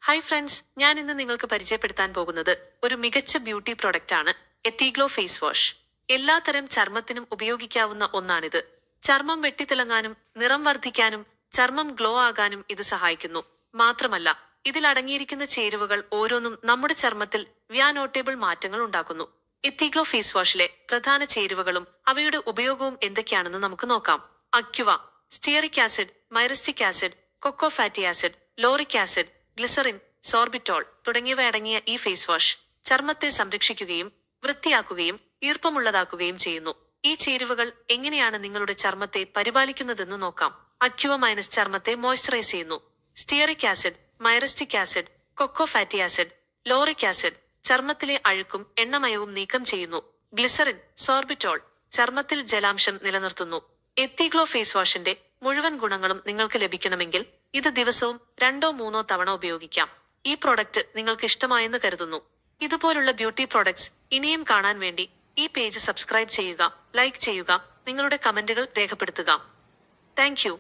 Hi friends, ഞാൻ ഇന്ന് നിങ്ങൾക്ക് പരിചയപ്പെടുത്താൻ പോകുന്നത് ഒരു മികച്ച ബ്യൂട്ടി പ്രൊഡക്റ്റ് ആണ് എത്തിഗ്ലോ ഫേസ് വാഷ്. എല്ലാത്തരം ചർമ്മത്തിനും ഉപയോഗിക്കാവുന്ന ഒന്നാണിത്. ചർമ്മം വെട്ടിത്തിളങ്ങാനും നിറം വർദ്ധിക്കാനും ചർമ്മം ഗ്ലോ ആകാനും ഇത് സഹായിക്കുന്നു. മാത്രമല്ല, ഇതിൽ അടങ്ങിയിരിക്കുന്ന ചേരുവകൾ ഓരോന്നും നമ്മുടെ ചർമ്മത്തിൽ നോട്ടബിൾ മാറ്റങ്ങൾ ഉണ്ടാക്കുന്നു. എത്തിഗ്ലോ ഫേസ് വാഷിലെ പ്രധാന ചേരുവകളും അവയുടെ ഉപയോഗവും എന്തൊക്കെയാണെന്ന് നമുക്ക് നോക്കാം. Aqua, stearic acid, myristic acid, cocoa fatty acid, lauric acid, glycerin, sorbitol തുടങ്ങിയവ അടങ്ങിയ ഈ ഫേസ് വാഷ് ചർമ്മത്തെ സംരക്ഷിക്കുകയും വൃത്തിയാക്കുകയും ഈർപ്പമുള്ളതാക്കുകയും ചെയ്യുന്നു. ഈ ചേരുവകൾ എങ്ങനെയാണ് നിങ്ങളുടെ ചർമ്മത്തെ പരിപാലിക്കുന്നതെന്ന് നോക്കാം. അക്യുവ മൈനസ് ചർമ്മത്തെ മോയ്സ്ചറൈസ് ചെയ്യുന്നു. Stearic acid, myristic acid, cocoa fatty acid, lauric acid ചർമ്മത്തിലെ അഴുക്കും എണ്ണമയവും നീക്കം ചെയ്യുന്നു. ഗ്ലിസറിൻ, സോർബിറ്റോൾ ചർമ്മത്തിൽ ജലാംശം നിലനിർത്തുന്നു. എത്തിഗ്ലോ ഫേസ് വാഷിന്റെ മുഴുവൻ ഗുണങ്ങളും നിങ്ങൾക്ക് ലഭിക്കണമെങ്കിൽ ഇത് ദിവസവും 2-3 തവണ ഉപയോഗിക്കാം. ഈ പ്രോഡക്റ്റ് നിങ്ങൾക്ക് ഇഷ്ടമായെന്ന് കരുതുന്നു. ഇതുപോലുള്ള ബ്യൂട്ടി പ്രോഡക്ട്സ് ഇനിയും കാണാൻ വേണ്ടി ഈ പേജ് സബ്സ്ക്രൈബ് ചെയ്യുക, ലൈക്ക് ചെയ്യുക, നിങ്ങളുടെ കമന്റുകൾ രേഖപ്പെടുത്തുക. Thank you.